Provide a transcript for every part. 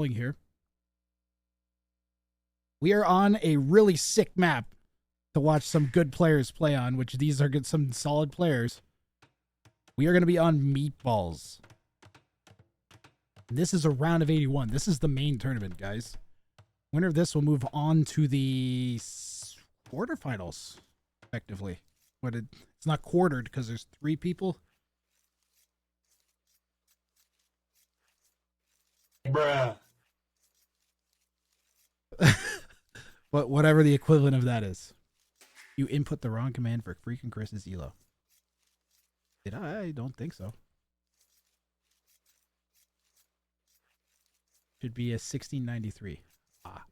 rolling here. We are on a really sick map to watch some good players play on, which these are good, some solid players. We are going to be on Meatballs. This is a round of 81. This is the main tournament, guys. Winner of this will move on to the quarterfinals, effectively. It's not quartered because there's 3 people. Bruh. But whatever the equivalent of that is. You input the wrong command for FreakinChris's elo. Did I? I don't think so. Should be a 1693. Ah.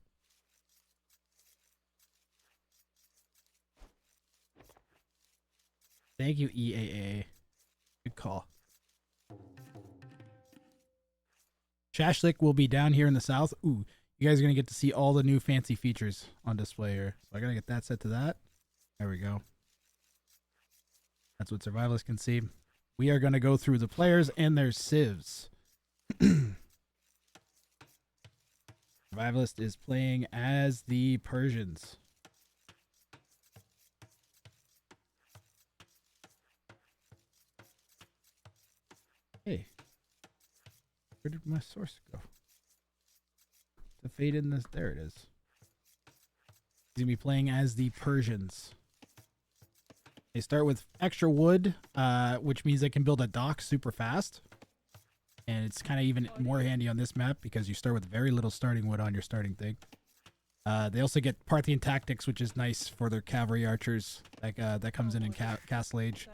Thank you, EAA. Good call. Shashlyk will be down here in the south. Ooh, you guys are going to get to see all the new fancy features on display here. So I got to get that set to that. There we go. That's what Survivalist can see. We are going to go through the players and their civs. Survivalist is playing as the Persians. Hey, where did my source go? To fade in this, there it is. He's gonna be playing as the Persians. They start with extra wood, which means they can build a dock super fast. And it's kind of even more handy on this map because you start with very little starting wood on your starting thing. They also get Parthian tactics, which is nice for their cavalry archers. That comes in Castle Age.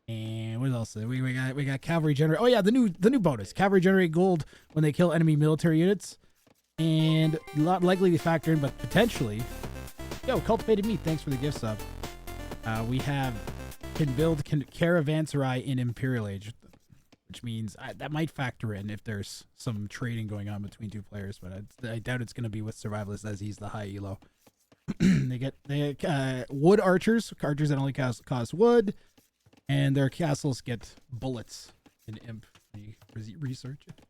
And what else? We got cavalry generate. Oh yeah, the new bonus. Cavalry generate gold when they kill enemy military units. And not likely to factor in, but potentially. Yo, cultivated meat. Thanks for the gift sub. We can build caravanserai in Imperial Age, which means that might factor in if there's some trading going on between 2 players, but I doubt it's going to be with Survivalist as he's the high elo. They get wood archers that only cost wood, and their castles get bullets in Imp. You research it.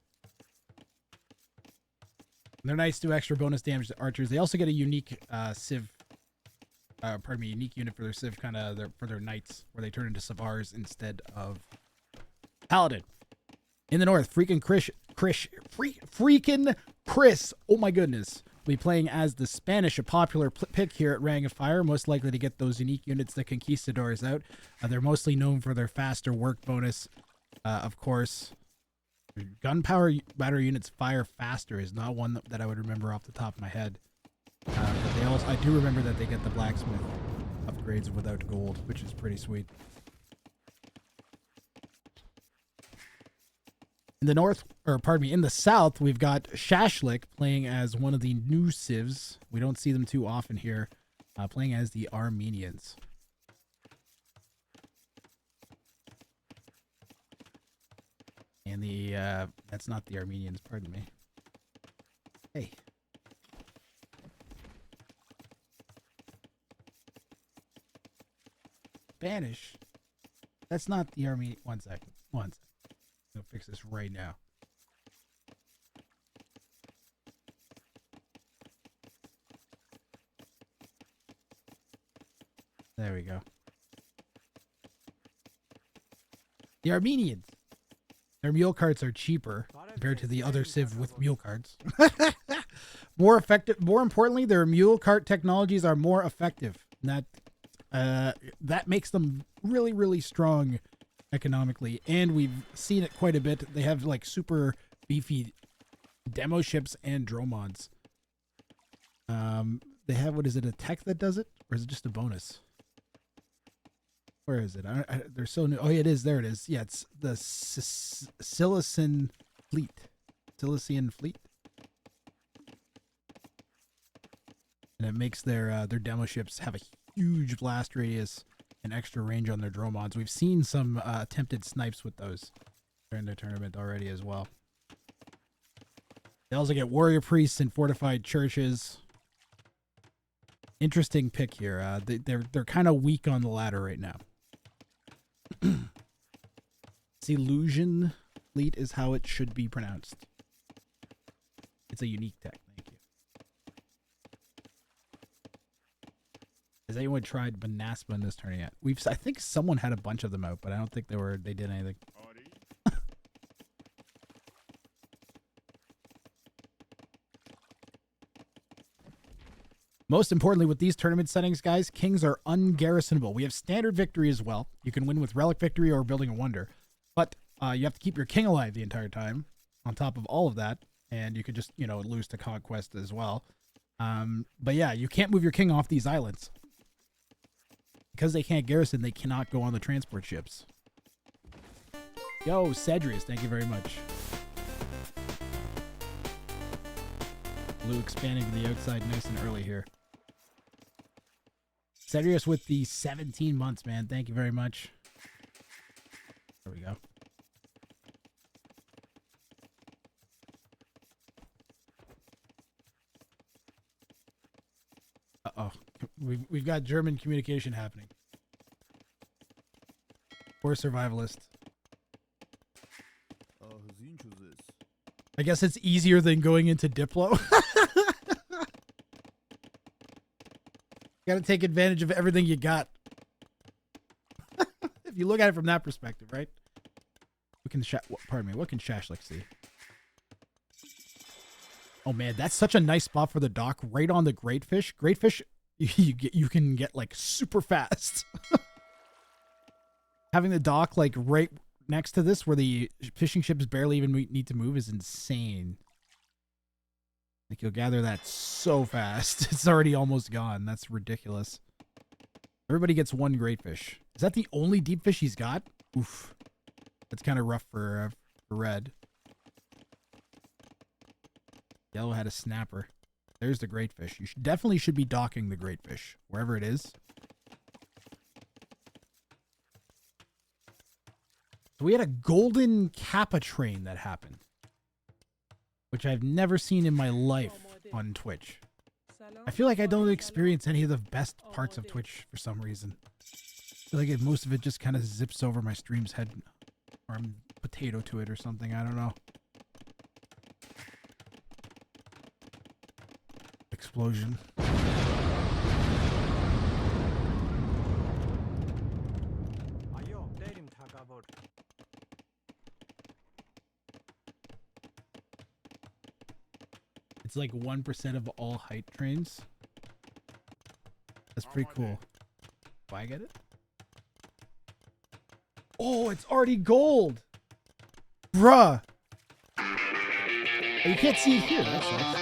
And they're nice, do extra bonus damage to archers. They also get a unique unique unit for their civ, for their knights, where they turn into Savars instead of Paladin. In the north, FreakinChris. Oh my goodness. Will be playing as the Spanish, a popular pick here at Ring of Fire, most likely to get those unique units the Conquistadors out. They're mostly known for their faster work bonus. Of course, gunpowder battery units fire faster is not one that I would remember off the top of my head. But I do remember that they get the blacksmith upgrades without gold, which is pretty sweet. In the south, we've got Shashlyk playing as one of the new civs. We don't see them too often here, playing as the Armenians. And that's not the Armenians, pardon me. Hey. Spanish. That's not the Armenian. One second. I'm gonna fix this right now. There we go. The Armenians. Their mule carts are cheaper compared to the other civ with mule carts. More effective. More importantly, their mule cart technologies are more effective. That makes them really, really strong economically, and we've seen it quite a bit. They have like super beefy demo ships and dromods. They have, what is it, a tech that does it, or is it just a bonus? Where is it? They're so new. Oh, yeah, it is. There it is. Yeah, it's the Cilician Fleet. Cilician Fleet. And it makes their demo ships have a huge blast radius and extra range on their dromods. We've seen some attempted snipes with those during the tournament already as well. They also get warrior priests and fortified churches. Interesting pick here. They're kind of weak on the ladder right now. Illusion Fleet is how it should be pronounced. It's a unique tech. Thank you. Has anyone tried Banaspa in this tourney yet? I think someone had a bunch of them out, but I don't think they did anything. Most importantly, with these tournament settings, guys, kings are ungarrisonable. We have standard victory as well. You can win with relic victory or building a wonder, but you have to keep your king alive the entire time. On top of all of that, and you could just lose to conquest as well. But yeah, you can't move your king off these islands because they can't garrison. They cannot go on the transport ships. Yo, Cedrius, thank you very much. Blue expanding to the outside nice and early here. Cedrius with the 17 months, man. Thank you very much. There we go. Uh-oh. We've got German communication happening. Poor Survivalist. I guess it's easier than going into Diplo. Got to take advantage of everything you got. If you look at it from that perspective, right? What can Shashlyk see? Oh man, that's such a nice spot for the dock, right on the great fish. Great fish, you can get like super fast. Having the dock like right next to this, where the fishing ships barely even need to move, is insane. Like you'll gather that so fast. It's already almost gone. That's ridiculous. Everybody gets one great fish. Is that the only deep fish he's got? Oof. That's kind of rough for red. Yellow had a snapper. There's the great fish. You definitely should be docking the great fish wherever it is. So we had a golden Kappa train that happened, which I've never seen in my life on Twitch. I feel like I don't experience any of the best parts of Twitch for some reason. I feel like most of it just kind of zips over my stream's head, or I'm potato to it or something. I don't know. Explosion. It's like 1% of all height trains. That's pretty cool. Do I get it? Oh, it's already gold! Bruh! You can't see it here. That sucks.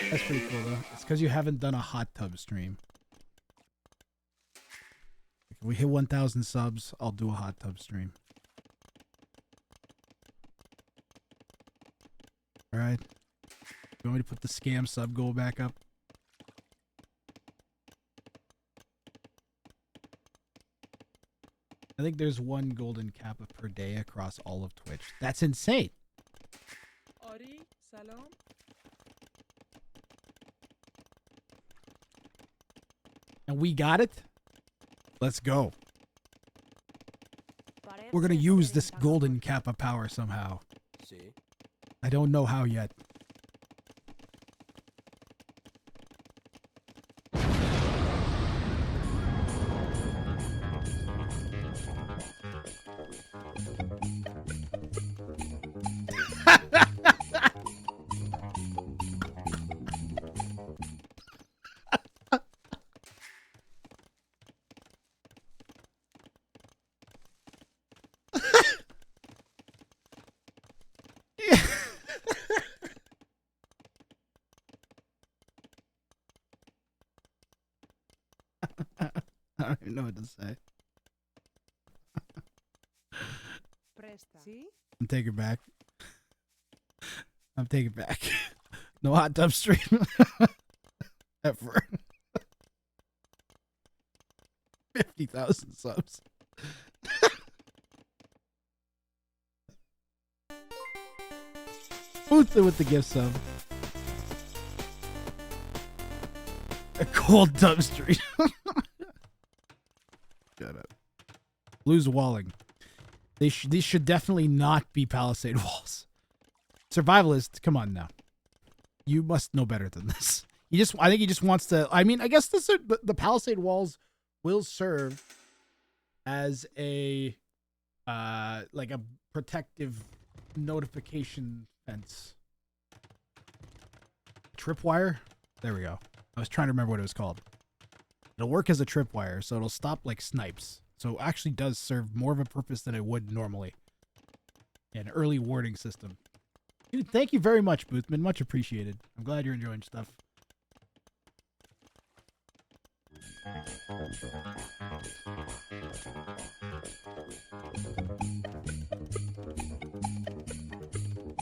That's pretty cool, though. It's because you haven't done a hot tub stream. If we hit 1,000 subs, I'll do a hot tub stream. Alright. You want me to put the scam sub goal back up? I think there's one golden Kappa per day across all of Twitch. That's insane. Ari, salam. And we got it? Let's go. We're going to use this golden Kappa power somehow. I don't know how yet. I don't even know what to say. I'm taking it back. I'm taking it back. No hot tub stream. Ever. 50,000 subs. Who's with the gift sub? A cold tub stream. Shut up. Blues walling. These should definitely not be palisade walls. Survivalist, come on now. You must know better than this. I think he just wants to. I mean, I guess the palisade walls will serve as a like a protective notification fence. Tripwire. There we go. I was trying to remember what it was called. It'll work as a tripwire, so it'll stop like snipes. So it actually does serve more of a purpose than it would normally. An early warning system. Dude, thank you very much, Boothman. Much appreciated. I'm glad you're enjoying stuff.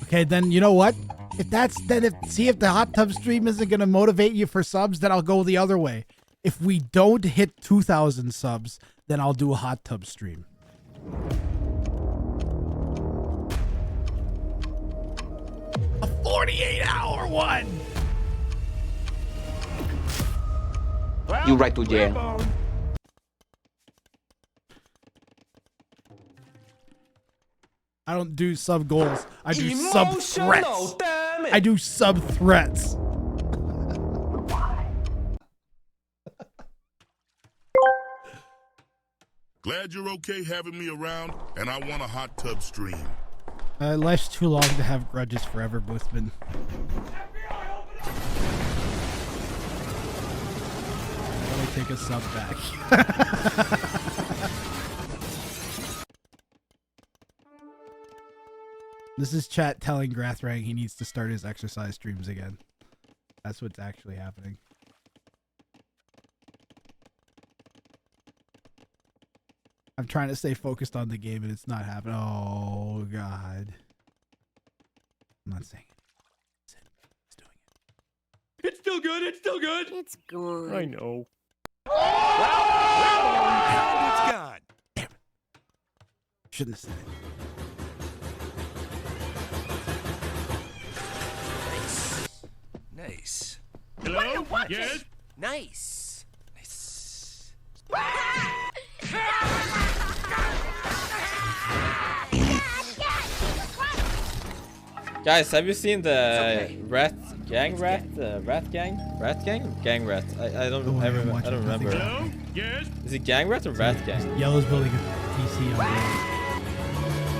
Okay, then you know what? See if the hot tub stream isn't gonna motivate you for subs, then I'll go the other way. If we don't hit 2,000 subs, then I'll do a hot tub stream. A 48-hour one. You right to jail. I don't do sub goals. I do sub threats. I do sub threats. Glad you're okay having me around, and I want a hot tub stream. Life's too long to have grudges forever, Boothman. Let me take a sub back. This is chat telling Grathrang he needs to start his exercise streams again. That's what's actually happening. I'm trying to stay focused on the game and it's not happening. Oh, God. I'm not saying it. He's doing it. It's still good. It's still good. It's good. I know. It's gone. Damn it. Shouldn't have said it. Nice. Hello? Yes? Nice. Nice. Guys, have you seen the okay. rat gang? Gang rat. I don't remember. Hello? Yes? Is it gang rat or rat gang? Yellow's building a PC on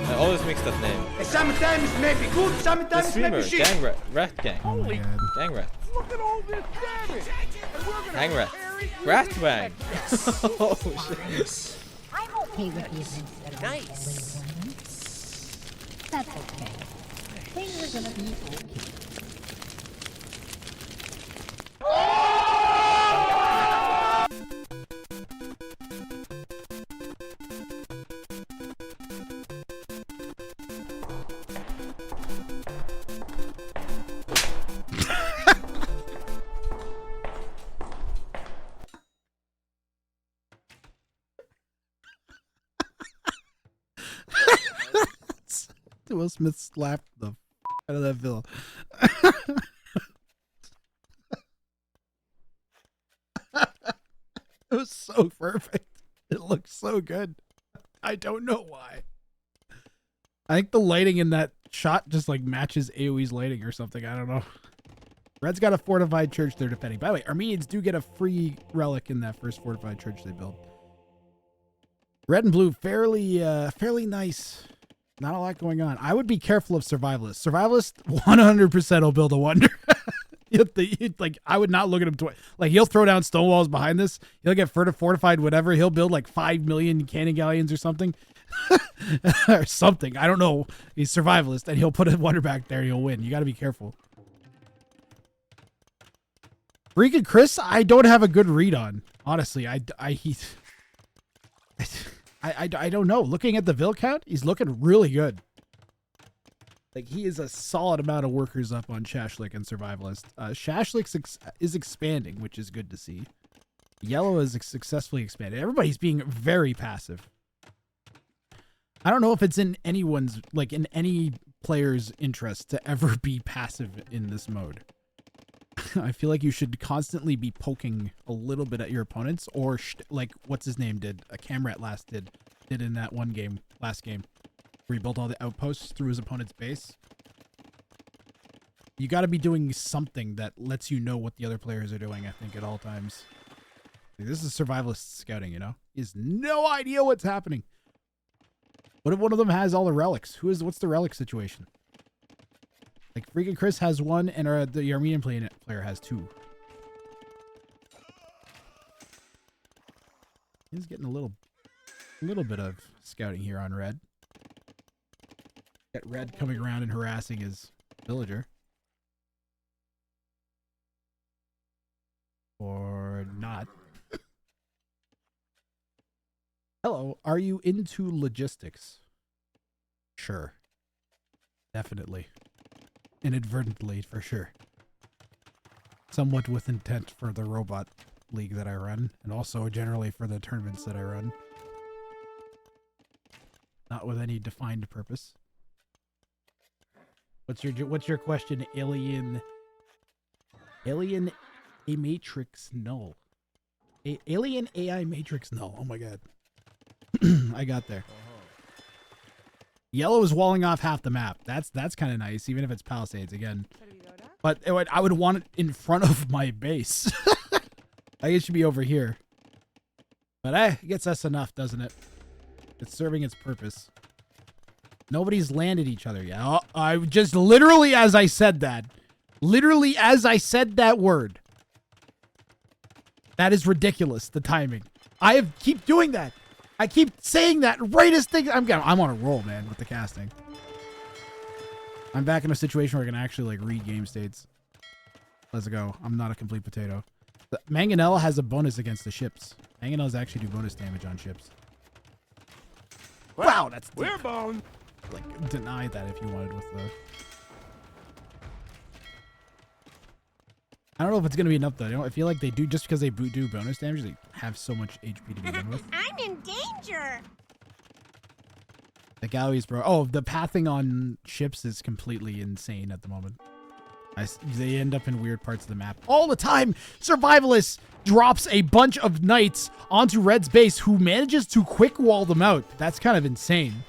I always mix that name. Sometimes it may be good, The sometimes it may streamer, be shit. gang rat, rat gang, Oh my God. gang rat, Look at all this damage. And we're gonna hang rat, carry you rat wang. Oh shit. I'm okay with the events that are Nice. unfolding. That's okay. Things are gonna be okay. Will Smith slapped the out of that villain. It was so perfect. It looked so good. I don't know why. I think the lighting in that shot just like matches AoE's lighting or something. I don't know. Red's got a fortified church they're defending. By the way, Armenians do get a free relic in that first fortified church they built. Red and blue, fairly nice. Not a lot going on. I would be careful of Survivalist. Survivalist 100% will build a wonder. Like, I would not look at him twice. Like, he'll throw down stone walls behind this. He'll get fortified whatever. He'll build like 5 million cannon galleons or something. Or something. I don't know. He's Survivalist, and he'll put a wonder back there and he'll win. You got to be careful. FreakinChris, I don't have a good read on. Honestly, I don't know. Looking at the Vil count, he's looking really good. Like, he is a solid amount of workers up on Shashlyk and Survivalist. Shashlyk is expanding, which is good to see. Yellow is successfully expanded. Everybody's being very passive. I don't know if it's in anyone's, like, in any player's interest to ever be passive in this mode. I feel like you should constantly be poking a little bit at your opponents, or like what's his name did, a Camrat last did in that one game, last game, where he built all the outposts through his opponent's base. You got to be doing something that lets you know what the other players are doing, I think, at all times. This is survivalist scouting, you know? He has no idea what's happening. What if one of them has all the relics? What's the relic situation? Like, FreakinChris has one, and the Armenian player has two. He's getting a little bit of scouting here on Red. Get Red coming around and harassing his villager. Or not. Hello, are you into logistics? Sure. Definitely. Inadvertently, for sure. Somewhat with intent for the robot league that I run, and also generally for the tournaments that I run. Not with any defined purpose. What's your question, Alien A Matrix Null? Alien AI Matrix Null. Oh my god. I got there. Yellow is walling off half the map. That's kind of nice, even if it's Palisades again. But I would want it in front of my base. I guess it should be over here. But it gets us enough, doesn't it? It's serving its purpose. Nobody's landed each other yet. Oh, I just literally as I said that word. That is ridiculous, the timing. Keep doing that. I keep saying that right as things. I'm on a roll, man, with the casting. I'm back in a situation where I can actually like read game states. Let's go. I'm not a complete potato. The Mangonel has a bonus against the ships. Mangonels actually do bonus damage on ships. Wow, that's deep. We're boned. Like, deny that if you wanted with the... I don't know if it's going to be enough, though. I feel like they do, just because they do bonus damage, they have so much HP to begin with. I'm in danger. The galleys, bro. Oh, the pathing on ships is completely insane at the moment. They end up in weird parts of the map all the time. Survivalist drops a bunch of knights onto Red's base who manages to quick wall them out. That's kind of insane.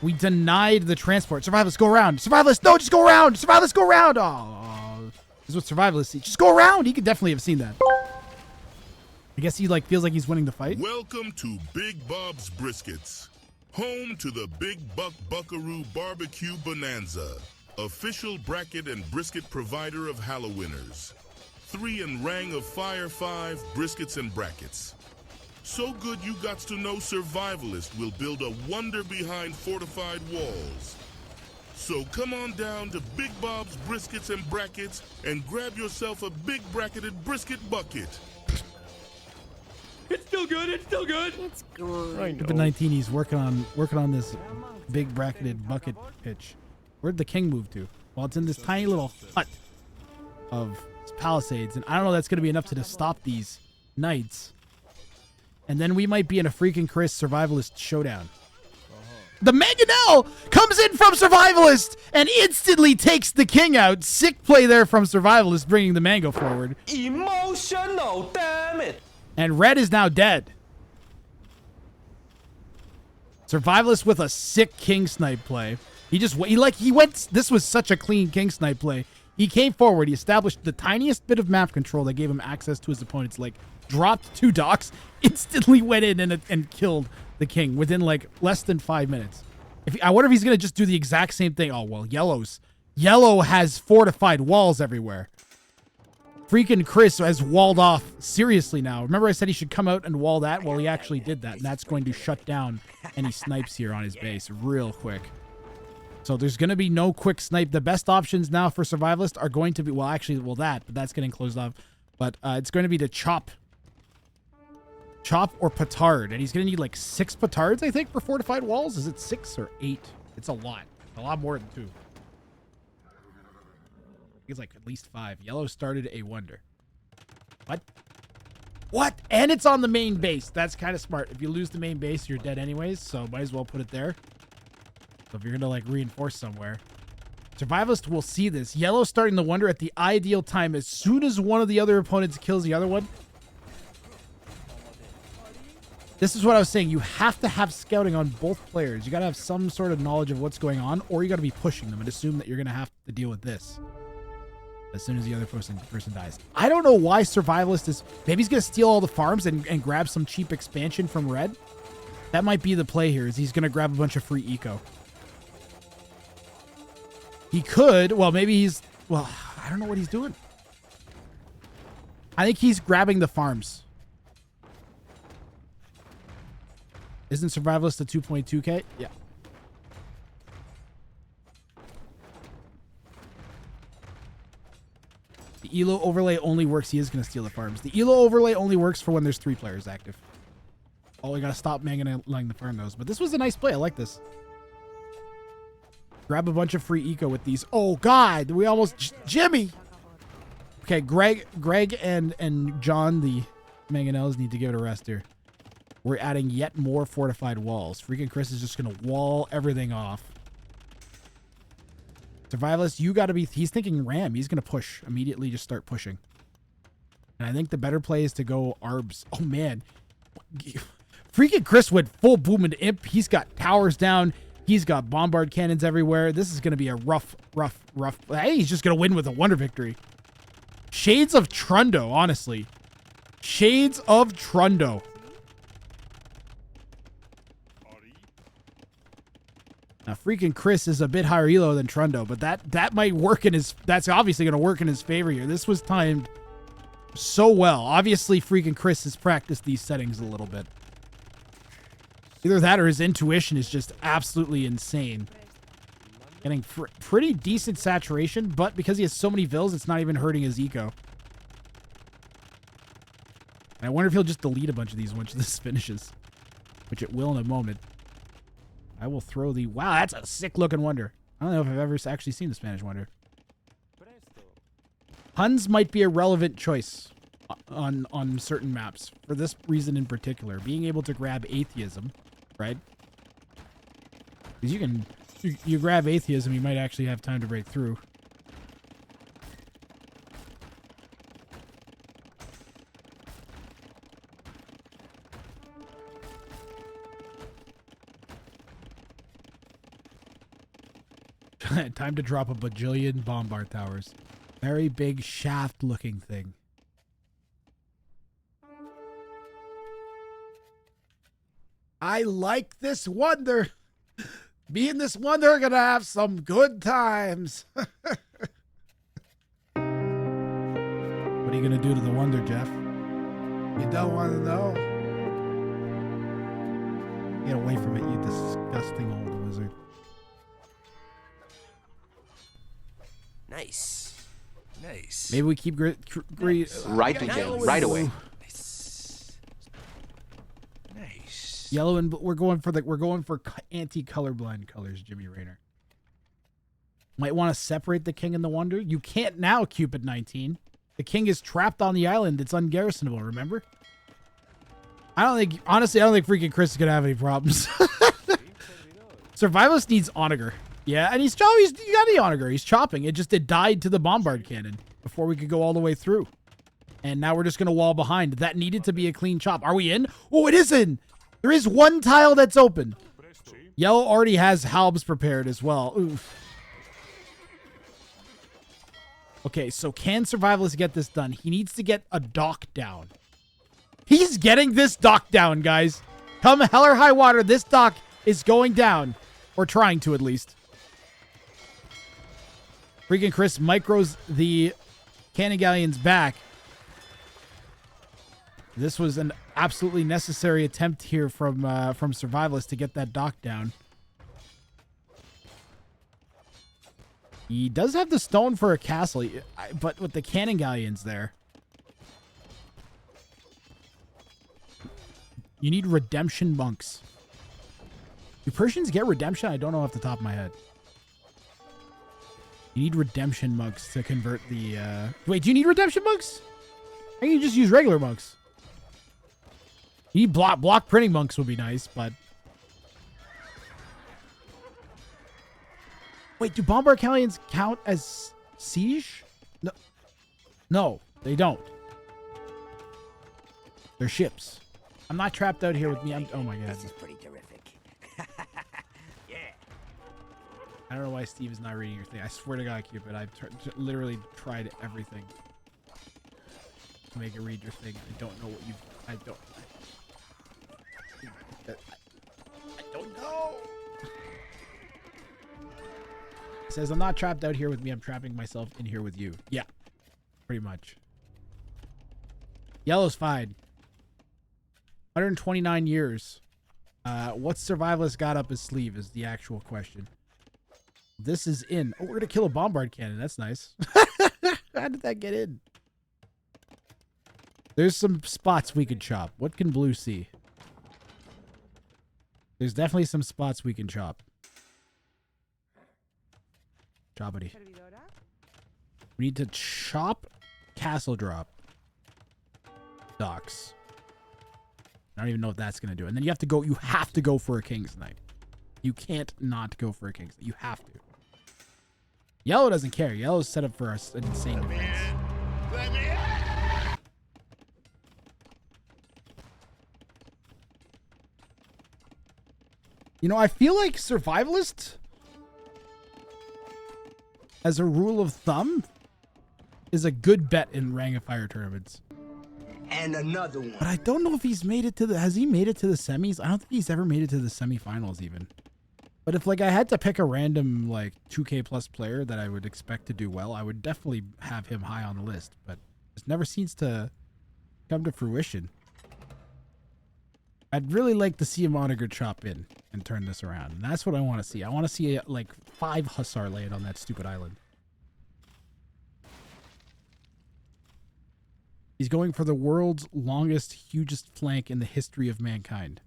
We denied the transport. Survivalist, go around. Survivalist, no, just go around. Survivalist, go around. Oh, this is what Survivalist sees. Just go around. He could definitely have seen that. I guess he feels like he's winning the fight. Welcome to Big Bob's Briskets, home to the Big Buck Buckaroo Barbecue Bonanza, official bracket and brisket provider of Hallowinners. 3 in rang of Fire 5 briskets and brackets. So good you gots to know Survivalist will build a wonder behind fortified walls. So come on down to Big Bob's Briskets and Brackets and grab yourself a big bracketed brisket bucket. It's still good. It's still good. It's good. COVID-19, he's working on this big bracketed bucket pitch. Where'd the king move to? Well, it's in this tiny little hut of palisades, and I don't know if that's going to be enough to stop these knights. And then we might be in a FreakinChris Survivalist showdown. The Mangonel comes in from Survivalist and instantly takes the king out. Sick play there from Survivalist, bringing the Mango forward. Emotional, damn it. And Red is now dead. Survivalist with a sick king snipe play. He went. This was such a clean king snipe play. He came forward. He established the tiniest bit of map control that gave him access to his opponent's dropped 2 docks, instantly went in and killed the king within less than 5 minutes. I wonder if he's gonna just do the exact same thing. Oh well, Yellow has fortified walls everywhere. FreakinChris has walled off seriously now. Remember I said he should come out and wall that? Well, he actually did that, and that's going to shut down any snipes here on his base real quick. So there's going to be no quick snipe. The best options now for Survivalist are going to be, but that's getting closed off. But it's going to be to chop or petard. And he's going to need 6 petards, I think, for fortified walls. Is it 6 or 8? It's a lot. A lot more than 2. I think it's at least 5. Yellow started a wonder. What? And it's on the main base. That's kind of smart. If you lose the main base, you're dead anyways. So might as well put it there. So if you're going to reinforce somewhere. Survivalist will see this. Yellow starting the wonder at the ideal time. As soon as one of the other opponents kills the other one. This is what I was saying. You have to have scouting on both players. You got to have some sort of knowledge of what's going on, or you got to be pushing them and assume that you're going to have to deal with this. as soon as the other person dies. I don't know why Survivalist is... Maybe he's going to steal all the farms and grab some cheap expansion from red. That might be the play here, is he's going to grab a bunch of free eco. He could... Well, maybe he's... Well, I don't know what he's doing. I think he's grabbing the farms. Isn't Survivalist a 2.2k? Yeah. The ELO overlay only works. He is going to steal the farms. The ELO overlay only works for when there's 3 players active. Oh, we got to stop mangling the farm those. But this was a nice play. I like this. Grab a bunch of free eco with these. Oh, God. We almost... Jimmy! Okay, Greg and John, the mangonels, need to give it a rest here. We're adding yet more fortified walls. FreakinChris is just going to wall everything off. Survivalist, you got to be... He's thinking ram. He's going to push. Immediately just start pushing. And I think the better play is to go arbs. Oh, man. FreakinChris went full boom and imp. He's got towers down. He's got bombard cannons everywhere. This is going to be a rough... Hey, he's just going to win with a wonder victory. Shades of Trundo, honestly. Shades of Trundo. Now, FreakinChris is a bit higher elo than Trundo, but that might work in his... That's obviously going to work in his favor here. This was timed so well. Obviously, FreakinChris has practiced these settings a little bit. Either that or his intuition is just absolutely insane. Getting pretty decent saturation, but because he has so many vills, it's not even hurting his eco. And I wonder if he'll just delete a bunch of these once this finishes, which it will in a moment. I will throw the... Wow, that's a sick-looking wonder. I don't know if I've ever actually seen the Spanish wonder. Huns might be a relevant choice on certain maps for this reason in particular. Being able to grab atheism, right? Because you can... You grab atheism, you might actually have time to break through. Time to drop a bajillion bombard towers. Very big shaft-looking thing. I like this wonder. Me and this wonder are gonna have some good times. What are you gonna do to the wonder, Jeff? You don't want to know? Get away from it, you disgusting old wizard. Nice. Nice. Maybe we keep Right to jail, right away. Nice. Nice. yellow and we're going for anti-colorblind colors, Jimmy Rayner. Might want to separate the king and the wonder. You can't now, Cupid 19. The king is trapped on the island. It's ungarrisonable, remember? Honestly, I don't think FreakinChris is going to have any problems. Survivalist needs Onager. Yeah, and he's got the Onager. He's chopping. It died to the bombard cannon before we could go all the way through. And now we're just going to wall behind. That needed to be a clean chop. Are we in? Oh, it is in. There is one tile that's open. Yellow already has halbs prepared as well. Oof. Okay, so can Survivalist get this done? He needs to get a dock down. He's getting this dock down, guys. Come hell or high water, this dock is going down. Or trying to, at least. FreakinChris micros the cannon galleons back. This was an absolutely necessary attempt here from Survivalist to get that dock down. He does have the stone for a castle, but with the cannon galleons there. You need redemption monks. Do Persians get redemption? I don't know off the top of my head. You need redemption monks to convert the... Wait, do you need redemption monks? I think you just use regular monks. You need block printing monks would be nice, but... Wait, do bombard galleons count as siege? No, they don't. They're ships. I'm not trapped out here with me. Oh my god. This is pretty terrific. Yeah. I don't know why Steve is not reading your thing. I swear to God, Cupid, I've literally tried everything to make it read your thing. I don't know what you. I don't know. It says I'm not trapped out here with me. I'm trapping myself in here with you. Yeah, pretty much. Yellow's fine. 129 years. What's Survivalist got up his sleeve is the actual question. This is in. Oh, we're gonna kill a bombard cannon. That's nice. How did that get in? There's some spots we could chop. What can Blue see? There's definitely some spots we can chop. Choppity. We need to chop Castle Drop. Docks. I don't even know if that's gonna do it. And then you have to go. You have to go for a King's Knight. You can't not go for a King's Knight. You have to. Yellow doesn't care. Yellow's set up for an insane defense. You know, I feel like Survivalist, as a rule of thumb, is a good bet in Ring of Fire tournaments. And another one. But I don't know if he's made it to the... Has he made it to the semis? I don't think he's ever made it to the semifinals even. But if, like, I had to pick a random, like, 2K plus player that I would expect to do well, I would definitely have him high on the list. But it never seems to come to fruition. I'd really like to see him Onager chop in and turn this around. And that's what I want to see. I want to see, like, 5 Hussar land on that stupid island. He's going for the world's longest, hugest flank in the history of mankind.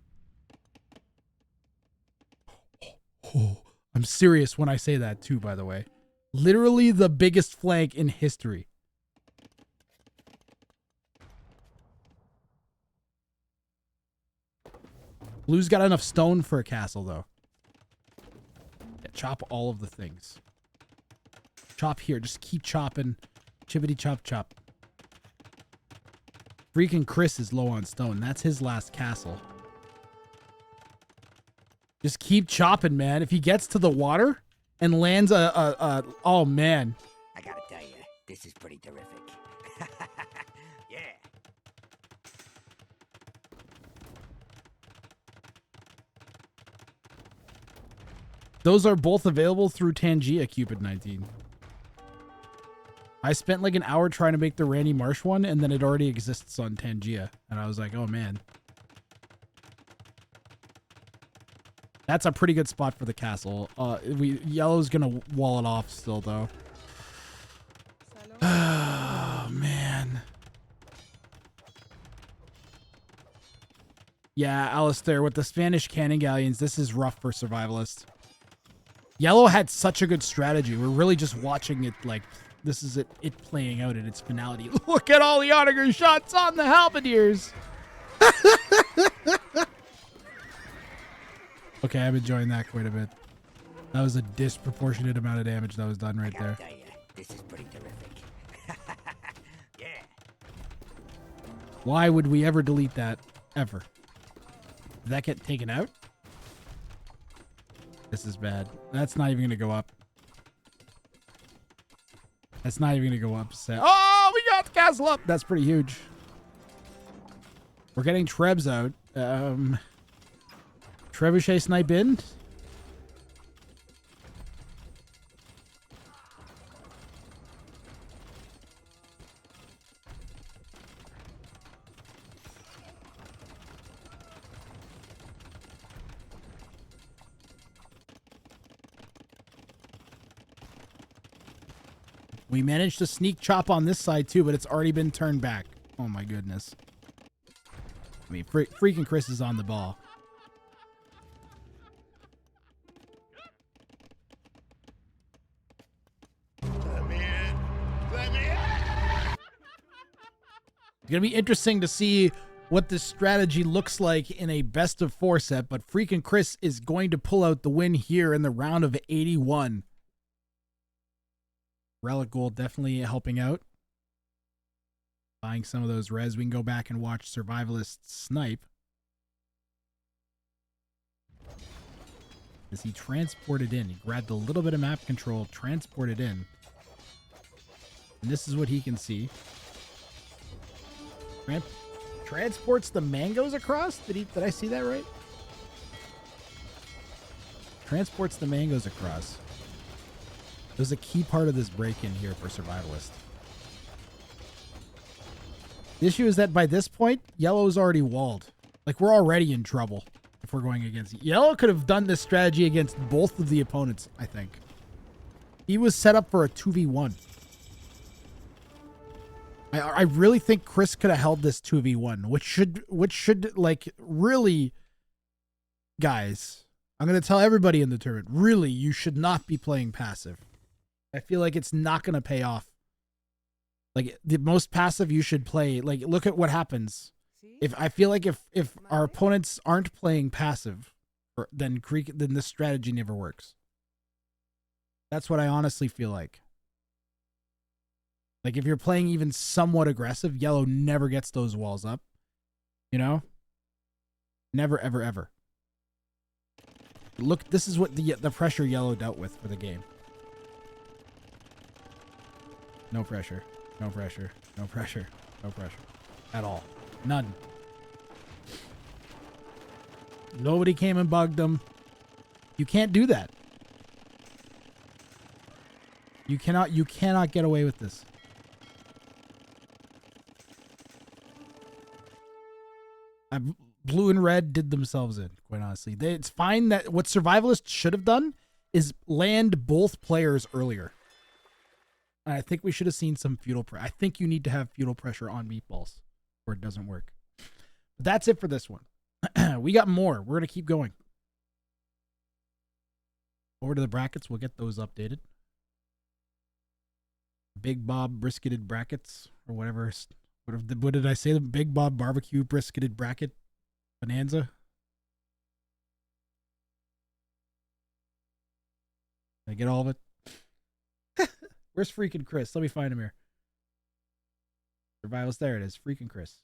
Oh, I'm serious when I say that too, by the way. Literally the biggest flank in history. Blue's got enough stone for a castle, though. Yeah, chop all of the things. Chop here. Just keep chopping. Chippity chop chop. FreakinChris is low on stone. That's his last castle. Just keep chopping, man. If he gets to the water and lands oh man. I gotta tell you, this is pretty terrific. Yeah. Those are both available through Tangia, Cupid 19. I spent like an hour trying to make the Randy Marsh one, and then it already exists on Tangia. And I was like, oh man. That's a pretty good spot for the castle. Yellow's gonna wall it off still, though. Oh, man. Yeah, Alistair, with the Spanish cannon galleons, this is rough for Survivalist. Yellow had such a good strategy. We're really just watching it, like, this is it playing out in its finality. Look at all the Onager shots on the halberdiers. Okay, I'm enjoying that quite a bit. That was a disproportionate amount of damage that was done right there. Tell you, this is pretty terrific. Yeah. Why would we ever delete that? Ever? Did that get taken out? This is bad. That's not even going to go up. That's not even going to go up. Oh, we got the castle up. That's pretty huge. We're getting Trebs out. Trebuchet snipe in. We managed to sneak chop on this side too, but it's already been turned back. Oh my goodness. I mean, FreakinChris is on the ball. It's going to be interesting to see what this strategy looks like in a best of 4 set, but FreakinChris is going to pull out the win here in the round of 81. Relic Gold definitely helping out. Buying some of those res. We can go back and watch Survivalist snipe. As he transported in. He grabbed a little bit of map control, transported in. And this is what he can see. Transports the mangoes across? Did I see that right? Transports the mangoes across. There's a key part of this break-in here for Survivalist. The issue is that by this point, yellow's already walled. Like, we're already in trouble if we're going against... Yellow could have done this strategy against both of the opponents, I think. He was set up for a 2v1. I really think Chris could have held this 2v1, which should like, really... Guys, I'm going to tell everybody in the tournament, really, you should not be playing passive. I feel like it's not going to pay off. Like, the most passive you should play, like, look at what happens. If I feel like if our opponents aren't playing passive, then this strategy never works. That's what I honestly feel like. Like, if you're playing even somewhat aggressive, yellow never gets those walls up. You know? Never, ever, ever. Look, this is what the pressure yellow dealt with for the game. No pressure. No pressure. No pressure. No pressure. At all. None. Nobody came and bugged them. You can't do that. You cannot get away with this. Blue and red did themselves in, quite honestly. It's fine that what Survivalist should have done is land both players earlier. I think we should have seen some feudal pressure. I think you need to have feudal pressure on meatballs or it doesn't work. But that's it for this one. We got more. We're going to keep going. Over to the brackets. We'll get those updated. Big Bob brisketed brackets or whatever. What did I say? The Big Bob barbecue brisketed bracket bonanza. Did I get all of it? Where's FreakinChris? Let me find him here. Survivalist. There it is. FreakinChris.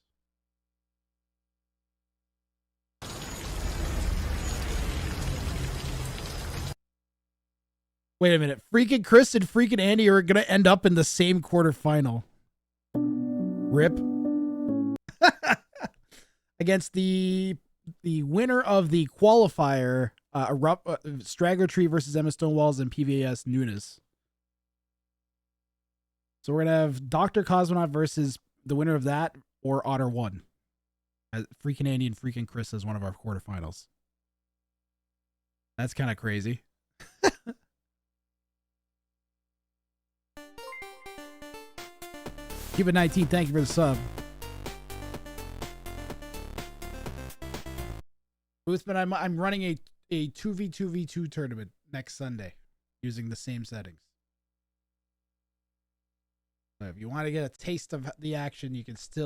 Wait a minute. FreakinChris and FreakinAndy are going to end up in the same quarterfinal. Rip. Against the winner of the qualifier, Straggler Tree versus Emma Stonewalls and PVS Nunes. So we're going to have Dr. Cosmonaut versus the winner of that or Otter 1. FreakinAndy and FreakinChris as one of our quarterfinals. That's kind of crazy. Cuba 19, thank you for the sub. Boothman, I'm running a 2v2v2 tournament next Sunday using the same settings. So if you want to get a taste of the action, you can still